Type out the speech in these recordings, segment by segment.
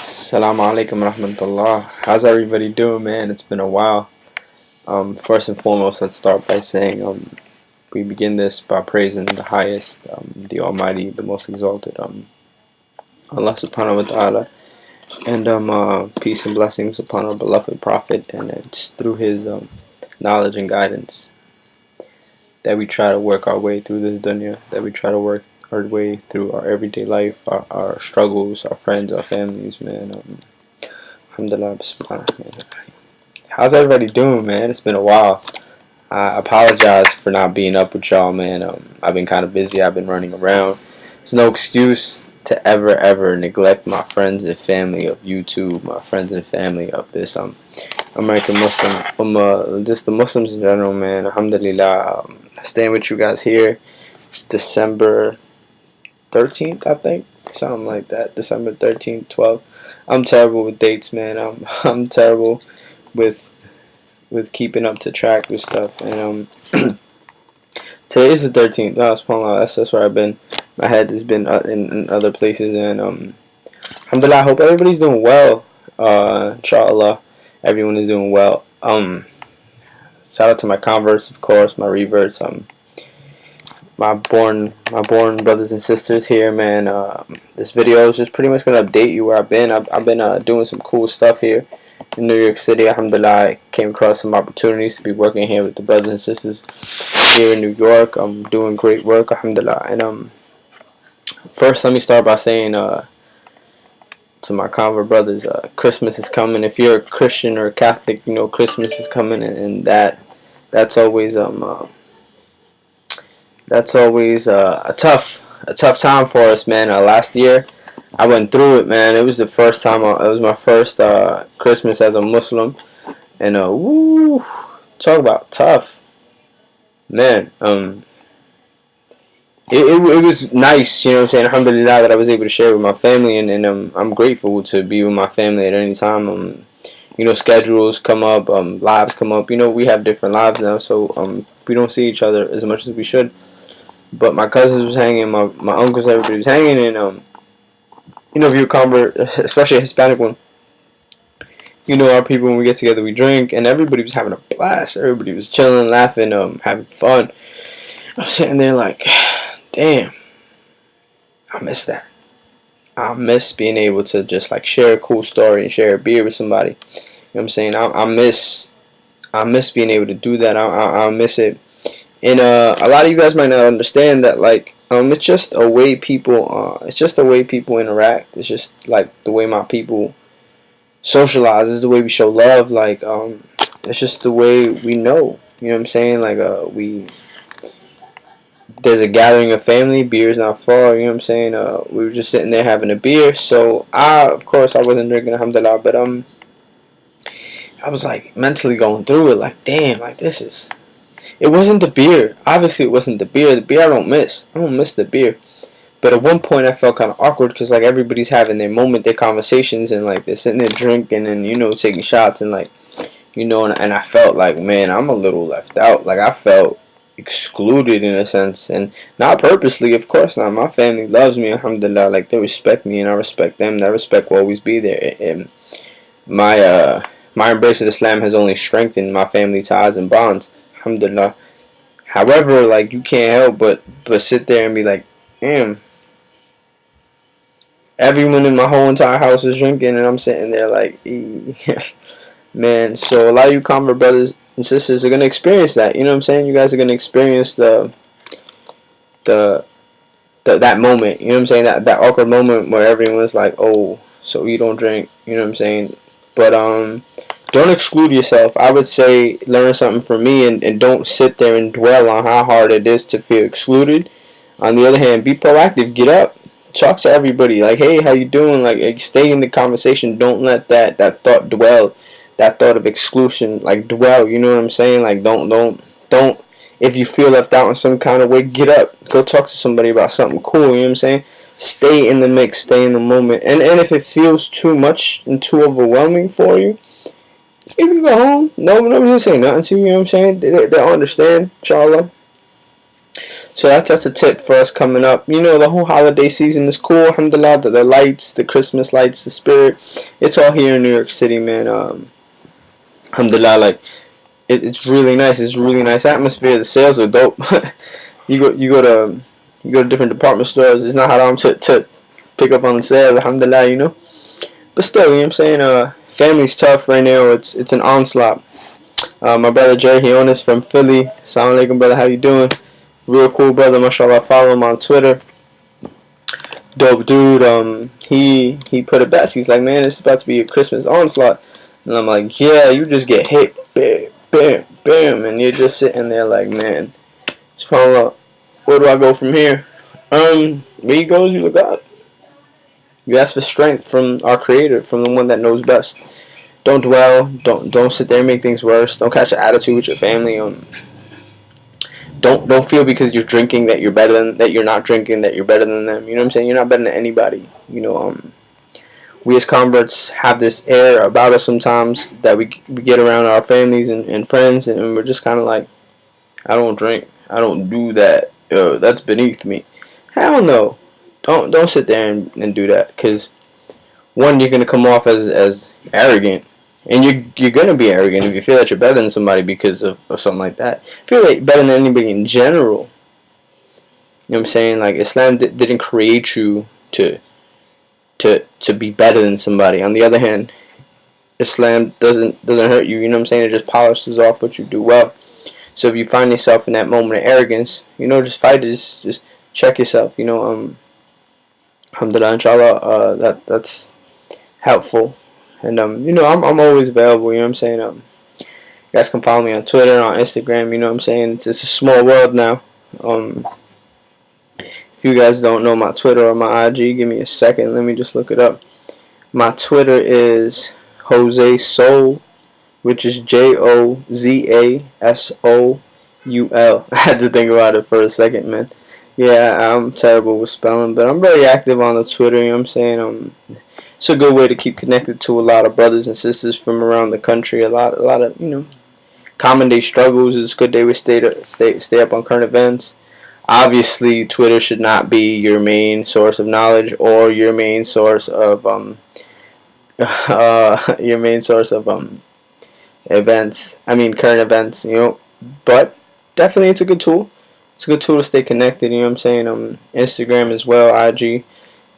Assalamu alaikum rahmatullah. How's everybody doing, man? It's been a while. First and foremost, let's start by saying we begin this by praising the highest, the Almighty, the Most Exalted, Allah subhanahu wa ta'ala. And peace and blessings upon our beloved Prophet. And it's through his knowledge and guidance that we try to work our way through this dunya, that we try to work our way through our everyday life, our struggles, our friends, our families, man. Alhamdulillah, bismillah. How's everybody doing, man? It's been a while. I apologize for not being up with y'all, man. I've been kind of busy. I've been running around. There's no excuse to ever neglect my friends and family of YouTube, my friends and family of this American Muslim, just the Muslims in general, man. Alhamdulillah, staying with you guys here. It's December 13th, I think, something like that. December 13th, 12th. I'm terrible with dates, man. I'm terrible with keeping up to track with stuff. And today is the 13th. No, that's where I've been. My head has been in other places, and alhamdulillah, I hope everybody's doing well. Inshallah, everyone is doing well. Shout out to my converts, of course, my reverts, my born brothers and sisters here, man. This video is just pretty much gonna update you where I've been. I've been doing some cool stuff here in New York City. Alhamdulillah, I came across some opportunities to be working here with the brothers and sisters here in New York. I'm doing great work, alhamdulillah. And first, let me start by saying to my convert brothers, Christmas is coming. If you're a Christian or a Catholic, you know Christmas is coming, and that's always a tough time for us, man. Last year, I went through it, man. It was the first time. It was my first Christmas as a Muslim, and woo, talk about tough, man. It was nice, you know what I'm saying. Alhamdulillah, that I was able to share with my family, and I'm grateful to be with my family at any time. You know, schedules come up, lives come up. You know, we have different lives now, so we don't see each other as much as we should. But my cousins was hanging, my uncles, everybody was hanging, and you know, if you're a convert, especially a Hispanic one, you know, our people, when we get together, we drink, and everybody was having a blast. Everybody was chilling, laughing, having fun. I was sitting there like, damn, I miss that. I miss being able to just like share a cool story and share a beer with somebody. You know what I'm saying? I miss being able to do that. I miss it. And a lot of you guys might not understand that, like, it's just a way people interact. It's just like the way my people socialize. It's the way we show love. Like, it's just the way we know. You know what I'm saying? Like, there's a gathering of family. Beer's not far. You know what I'm saying? We were just sitting there having a beer. So of course, I wasn't drinking, alhamdulillah, but I was like mentally going through it. Like, damn, like this is. It wasn't the beer. Obviously, it wasn't the beer. The beer I don't miss. I don't miss the beer. But at one point, I felt kind of awkward because like everybody's having their moment, their conversations, and like they're sitting there drinking and you know taking shots and like you know, and I felt like, man, I'm a little left out. Like I felt excluded in a sense, and not purposely, of course not. My family loves me, alhamdulillah. Like they respect me and I respect them. That respect will always be there. And my embrace of Islam has only strengthened my family ties and bonds, alhamdulillah. However, like you can't help but sit there and be like, damn, everyone in my whole entire house is drinking and I'm sitting there like, man. So a lot of you convert brothers and sisters are gonna experience that. You know what I'm saying? You guys are gonna experience that moment. You know what I'm saying? That awkward moment where everyone's like, oh, so you don't drink. You know what I'm saying? But don't exclude yourself. I would say learn something from me and don't sit there and dwell on how hard it is to feel excluded. On the other hand, be proactive. Get up. Talk to everybody. Like, hey, how you doing? Like stay in the conversation. Don't let that thought dwell. That thought of exclusion, like, dwell. You know what I'm saying? Like, don't. If you feel left out in some kind of way, get up. Go talk to somebody about something cool. You know what I'm saying? Stay in the mix. Stay in the moment. And if it feels too much and too overwhelming for you, you can go home. Nobody's saying nothing to you. You know what I'm saying? They'll understand, inshallah. So that's a tip for us coming up. The whole holiday season is cool. Alhamdulillah, the lights, the Christmas lights, the spirit. It's all here in New York City, man. Alhamdulillah, like it's really nice. It's a really nice atmosphere. The sales are dope. You go to different department stores. It's not haram to pick up on the sale. Alhamdulillah. But still, what I'm saying? Family's tough right now. It's an onslaught. My brother Jerry Hionis from Philly. Assalamu alaikum, brother. How you doing? Real cool brother, mashallah. Follow him on Twitter. Dope dude. He put it best. He's like, man, it's about to be a Christmas onslaught. And I'm like, yeah, you just get hit, bam, bam, bam, and you're just sitting there like, man, subhanallah, where do I go from here? Where he goes, you look up. You ask for strength from our Creator, from the one that knows best. Don't dwell. Don't sit there and make things worse. Don't catch an attitude with your family. Don't feel because you're drinking that you're better than that. You're not drinking that you're better than them. You know what I'm saying? You're not better than anybody. We as converts have this air about us sometimes that we get around our families and friends, and we're just kind of like, I don't drink. I don't do that. That's beneath me. Hell no. Don't sit there and do that, because one, you're gonna come off as arrogant, and you're gonna be arrogant if you feel that you're better than somebody because of something like that. Feel like better than anybody in general. You know what I'm saying? Like, Islam didn't create you to be better than somebody. On the other hand, Islam doesn't hurt you. You know what I'm saying? It just polishes off what you do well. So if you find yourself in that moment of arrogance, just fight it. Just check yourself. Alhamdulillah, inshallah, that's helpful. And I'm always available. You know what I'm saying? You guys can follow me on Twitter and on Instagram. You know what I'm saying? It's a small world now. If you guys don't know my Twitter or my IG, give me a second. Let me just look it up. My Twitter is Jose Soul, which is JOZASOUL. I had to think about it for a second, man. Yeah, I'm terrible with spelling, but I'm very active on the Twitter. You know what I'm saying? It's a good way to keep connected to a lot of brothers and sisters from around the country. A lot of common day struggles. It's a good day we stay up on current events. Obviously, Twitter should not be your main source of knowledge or your main source of events. I mean, current events. But definitely it's a good tool. It's a good tool to stay connected. You know what I'm saying? Instagram as well, IG.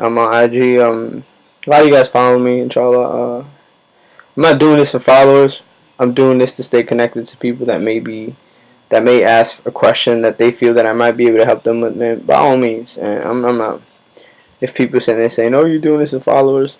I'm on IG. A lot of you guys follow me, inshallah. I'm not doing this for followers. I'm doing this to stay connected to people that may ask a question that they feel that I might be able to help them with, man. By all means. And I'm not. If people say they're saying, "Oh, you're doing this for followers,"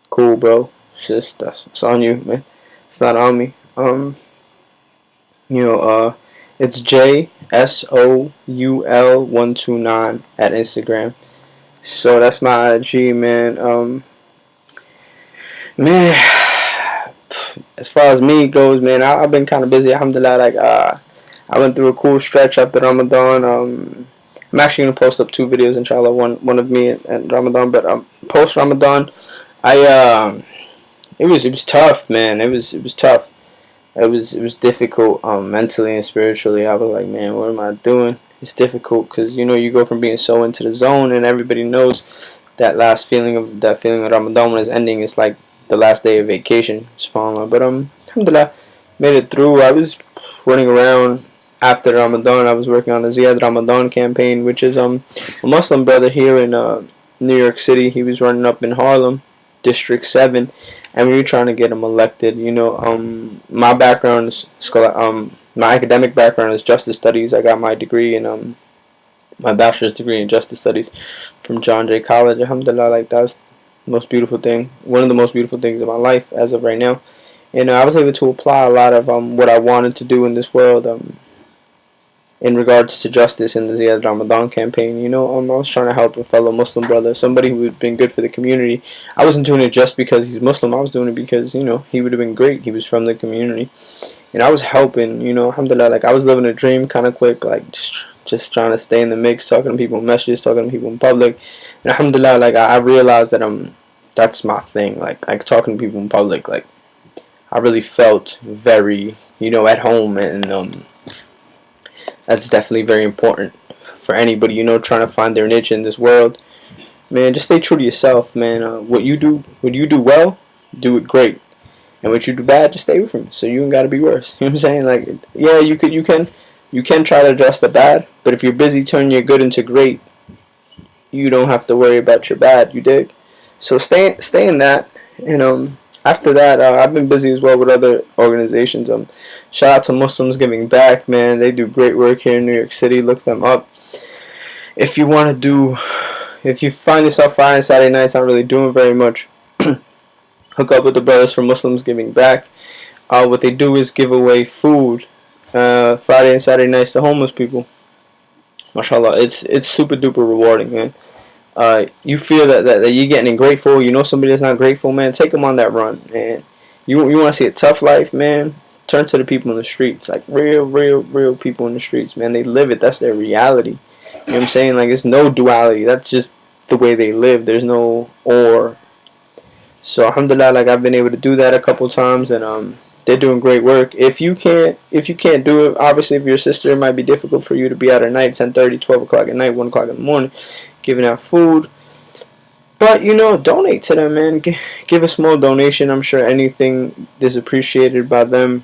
cool, bro. It's on you, man. It's not on me. It's JSOUL129 at Instagram. So that's my IG, man. Man, as far as me goes, man, I've been kind of busy. Alhamdulillah, I went through a cool stretch after Ramadan. I'm actually gonna post up 2 videos, inshallah. One of me and Ramadan, but post Ramadan, it was tough, man. It was tough. It was difficult mentally and spiritually. I was like, man, what am I doing? It's difficult because you go from being so into the zone, and everybody knows that feeling of Ramadan when it's ending. It's like the last day of vacation, subhanAllah. But alhamdulillah, made it through. I was running around after Ramadan. I was working on the Ziyad Ramadan campaign, which is a Muslim brother here in New York City. He was running up in Harlem, District 7, and we were trying to get him elected. My background is my academic background is justice studies. I got my degree in my bachelor's degree in justice studies from John Jay College. Alhamdulillah, like that was the most beautiful thing, one of the most beautiful things in my life as of right now. And I was able to apply a lot of what I wanted to do in this world in regards to justice in the Ziyad Ramadan campaign. I was trying to help a fellow Muslim brother, somebody who had been good for the community. I wasn't doing it just because he's Muslim. I was doing it because, he would have been great. He was from the community. And I was helping, alhamdulillah, like I was living a dream kind of quick, like just trying to stay in the mix, talking to people in messages, talking to people in public. And alhamdulillah, like I realized that that's my thing, like talking to people in public. Like I really felt very, at home, and That's definitely very important for anybody, trying to find their niche in this world. Man, just stay true to yourself, man. What you do well, do it great. And what you do bad, just stay away from it. So you ain't gotta be worse. You know what I'm saying? Like, yeah, you can try to address the bad, but if you're busy turning your good into great, you don't have to worry about your bad. You dig? So stay in that. And after that, I've been busy as well with other organizations. Shout out to Muslims Giving Back, man. They do great work here in New York City. Look them up. If you want to do, if you find yourself Friday and Saturday nights not really doing very much, hook up with the brothers from Muslims Giving Back. What they do is give away food Friday and Saturday nights to homeless people. MashaAllah, it's super duper rewarding, man. You feel that you're getting grateful. You know somebody that's not grateful, man. Take them on that run, man. You want to see a tough life, man. Turn to the people in the streets, like real people in the streets, man. They live it. That's their reality. You know what I'm saying? Like, it's no duality. That's just the way they live. There's no or. So alhamdulillah, like, I've been able to do that a couple times, and they're doing great work. If you can't do it, obviously, if you're a sister, it might be difficult for you to be out at night, 10:30, 12 o'clock at night, 1 o'clock in the morning, giving out food. But, donate to them, man. Give a small donation. I'm sure anything is appreciated by them.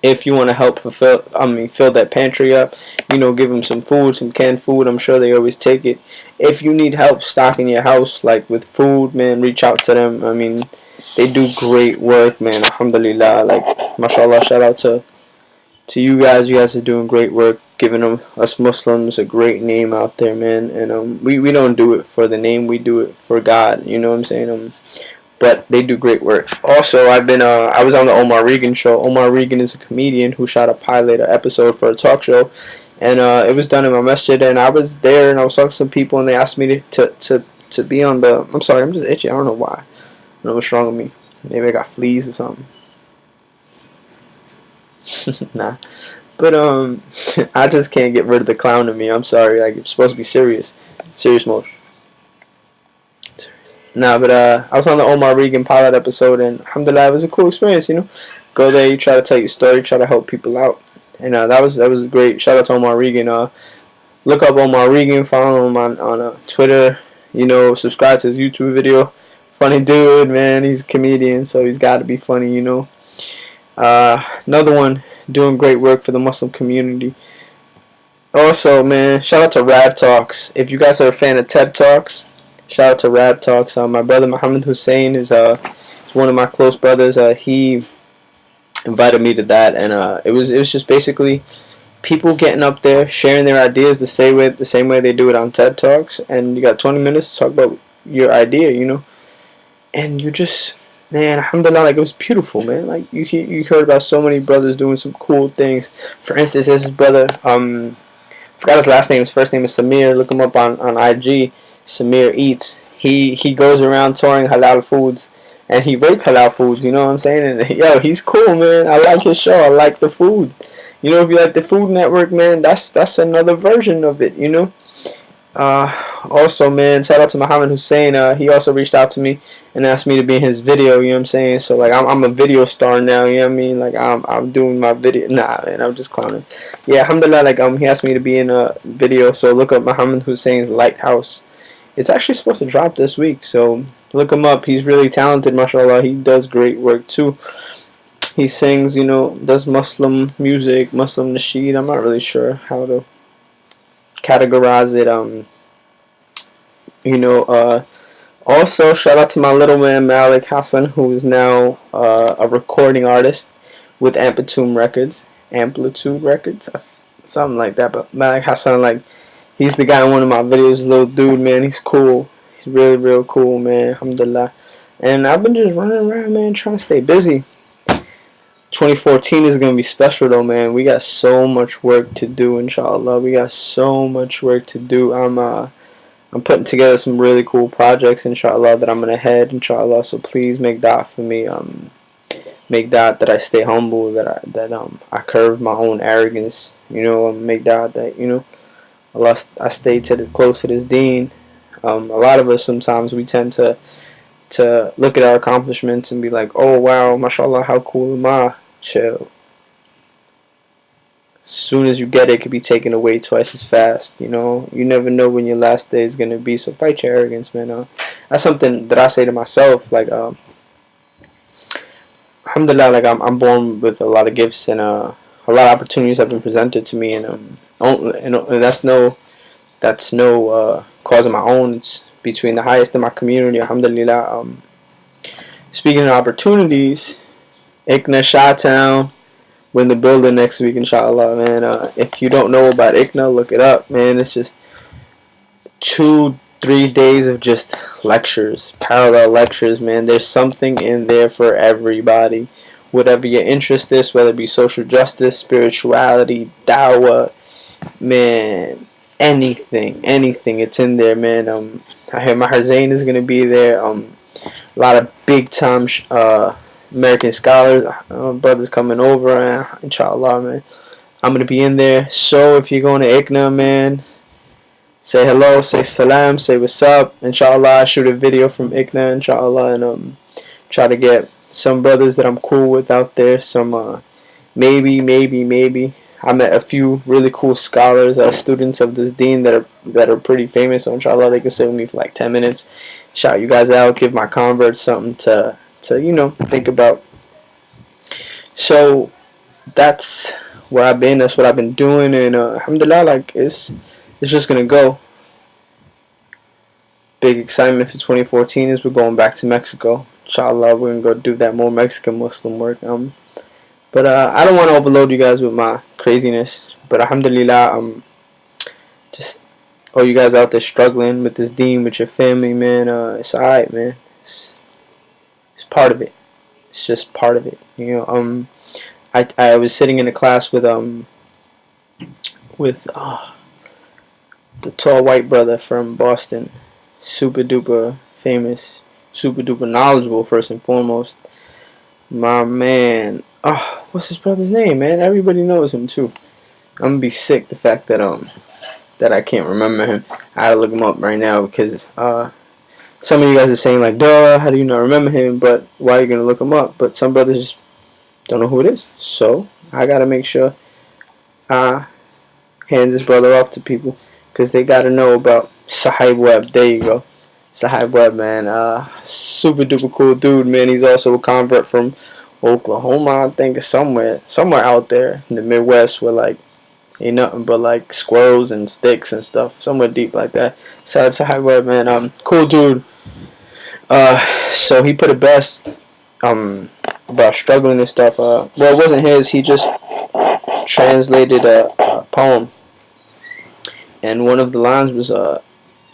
If you want to help fill that pantry up, give them some food, some canned food. I'm sure they always take it. If you need help stocking your house, like with food, man, reach out to them. I mean, they do great work, man. Alhamdulillah. Like, mashallah, shout out to you guys. You guys are doing great work, giving us Muslims a great name out there, man. And we don't do it for the name, we do it for God. You know what I'm saying? But they do great work. Also, I was on the Omar Regan show. Omar Regan is a comedian who shot a pilot episode for a talk show, and it was done in my masjid. And I was there, and I was talking to some people, and they asked me to be on the. I'm sorry, I'm just itchy. I don't know why. I don't know what's wrong with me. Maybe I got fleas or something. Nah, but I just can't get rid of the clown in me. I'm sorry. Like, it's supposed to be serious mode. Nah, but I was on the Omar Regan pilot episode, and alhamdulillah, it was a cool experience. Go there, you try to tell your story, try to help people out, and that was great. Shout out to Omar Regan. Look up Omar Regan, follow him on Twitter. Subscribe to his YouTube video. Funny dude, man. He's a comedian, so he's got to be funny. Another one doing great work for the Muslim community. Also, man, shout out to Rad Talks. If you guys are a fan of TED Talks, shout out to Rad Talks. My brother Muhammad Hussein is one of my close brothers. He invited me to that, and it was just basically people getting up there, sharing their ideas the same way they do it on TED Talks, and you got 20 minutes to talk about your idea, and you just, man, alhamdulillah, like, it was beautiful, man. Like, you heard about so many brothers doing some cool things. For instance, there's his brother, forgot his last name. His first name is Samir. Look him up on IG. Samir Eats. He goes around touring halal foods, and he rates halal foods. You know what I'm saying? And yo, he's cool, man. I like his show. I like the food. If you like the Food Network, man, that's another version of it. Also, man, shout out to Muhammad Hussein. He also reached out to me and asked me to be in his video. You know what I'm saying? So, like, I'm a video star now. You know what I mean? Like, I'm doing my video. Nah, man, I'm just clowning. Yeah, alhamdulillah. Like, he asked me to be in a video. So look up Muhammad Hussein's Lighthouse. It's actually supposed to drop this week, so look him up. He's really talented, mashallah. He does great work too. He sings, does Muslim music, Muslim nasheed. I'm not really sure how to categorize it. Also, shout out to my little man Malik Hassan, who is now a recording artist with Amplitude Records, something like that. But Malik Hassan, like, he's the guy in one of my videos, little dude, man. He's cool. He's really, real cool, man. Alhamdulillah. And I've been just running around, man, trying to stay busy. 2014 is going to be special, though, man. We got so much work to do, inshallah. We got so much work to do. I'm putting together some really cool projects, inshallah, that I'm going to head, inshallah. So please make that for me. Make that I stay humble, that I curb my own arrogance. Make that Allah, I stay close to this deen. A lot of us sometimes we tend to look at our accomplishments and be like, oh wow, mashallah, how cool am I? Chill. soon as you get it, it could be taken away twice as fast. You know, you never know when your last day is gonna be. So fight your arrogance, man. That's something that I say to myself. Like, alhamdulillah, like I'm born with a lot of gifts, and a lot of opportunities have been presented to me, and that's no cause of my own. It's between the highest in my community, alhamdulillah. Speaking of opportunities, ICNA Chi-Town, we're in the building next week, inshallah, man. If you don't know about ICNA, look it up, man. It's just 2-3 days of just lectures, parallel lectures, man. There's something in there for everybody. Whatever your interest is, whether it be social justice, spirituality, dawah, man, anything, it's in there, man. I hear Maher Zain is gonna be there. A lot of big time American scholars, brothers coming over, inshallah, man. I'm gonna be in there. So if you're going to ICNA, man, say hello, say salam, say what's up. Inshallah, I shoot a video from ICNA, inshallah, and try to get some brothers that I'm cool with out there. Some maybe. I met a few really cool scholars, students of this deen that are pretty famous. So inshallah, they can sit with me for like 10 minutes, shout you guys out, give my converts something to think about. So that's where I've been. That's what I've been doing, and alhamdulillah, like it's just gonna go. Big excitement for 2014 is we're going back to Mexico. Inshallah, we're gonna go do that more Mexican Muslim work. But I don't want to overload you guys with my craziness. But alhamdulillah, just all you guys out there struggling with this deen, with your family, man. It's alright, man. It's part of it. It's just part of it. I was sitting in a class with the tall white brother from Boston, super duper famous, super duper knowledgeable first and foremost. My man, what's his brother's name, man? Everybody knows him too. I'm gonna be sick the fact that that I can't remember him. I gotta look him up right now because some of you guys are saying like, duh, how do you not remember him? But why are you gonna look him up? But some brothers just don't know who it is. So I gotta make sure I hand this brother off to people because they gotta know about Sahib Webb. There you go. Sahib Webb, man. Super duper cool dude, man. He's also a convert from Oklahoma, I think, somewhere out there in the Midwest where like ain't nothing but like squirrels and sticks and stuff. Somewhere deep like that. Shout out to Sahib Webb, man. Cool dude. So he put it best about struggling and stuff. Well, it wasn't his. He just translated a poem, and one of the lines was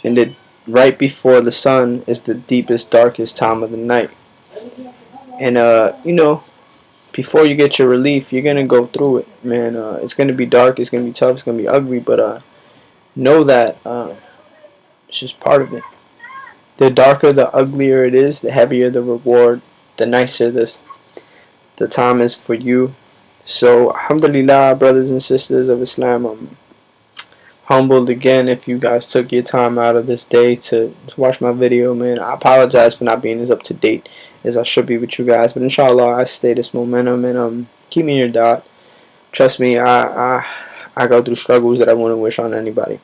ended right before the sun is the deepest, darkest time of the night. And before you get your relief, you're gonna go through it, man. It's gonna be dark, it's gonna be tough, it's gonna be ugly, but know that it's just part of it. The darker, the uglier it is, the heavier the reward, the nicer the time is for you. So, alhamdulillah, brothers and sisters of Islam, I'm humbled again if you guys took your time out of this day to watch my video, man. I apologize for not being as up to date as I should be with you guys, but inshallah I stay this momentum and keep me in your dot. Trust me, I go through struggles that I wouldn't wish on anybody.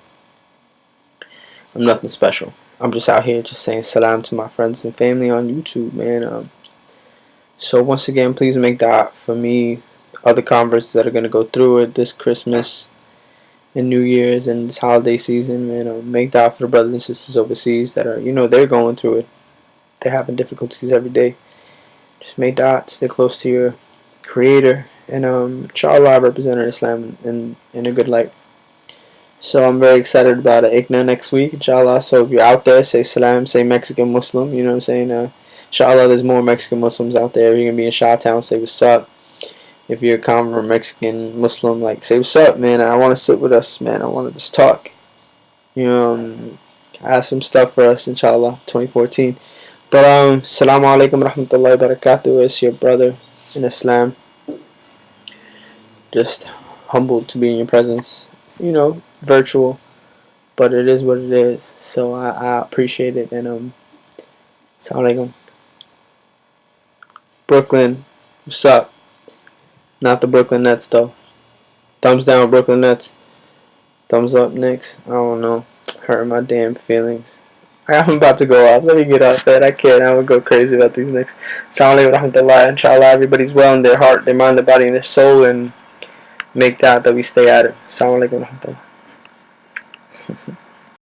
I'm nothing special. I'm just out here just saying salam to my friends and family on YouTube, man. So once again, please make dua for me, other converts that are gonna go through it this Christmas and New Year's and this holiday season, man. Make dua for the brothers and sisters overseas that are, they're going through it. They're having difficulties every day. Just make dua, stay close to your Creator, and inshallah, I represent Islam in a good light. So I'm very excited about ICNA next week, inshallah. So if you're out there, say salam, say Mexican Muslim. You know what I'm saying? Inshallah, there's more Mexican Muslims out there. If you're gonna be in Chi-Town, say what's up. If you're a convert Mexican Muslim, like, say what's up, man. I want to sit with us, man. I want to just talk. I have some stuff for us, inshallah, 2014. But assalamu alaikum rahmatullahi wa barakatuh. It's your brother in Islam. Just humbled to be in your presence. Virtual, but it is what it is. So I appreciate it. And assalamu alaikum. Brooklyn, what's up? Not the Brooklyn Nets, though. Thumbs down, Brooklyn Nets. Thumbs up, Knicks. I don't know. Hurting my damn feelings. I'm about to go off. Let me get off that. I can't. I would go crazy about these Knicks. Assalamu alaikum warahmatullahi. Inshallah, everybody's well in their heart, their mind, their body, and their soul, and make that we stay at it. Assalamu alaikum warahmatullahi.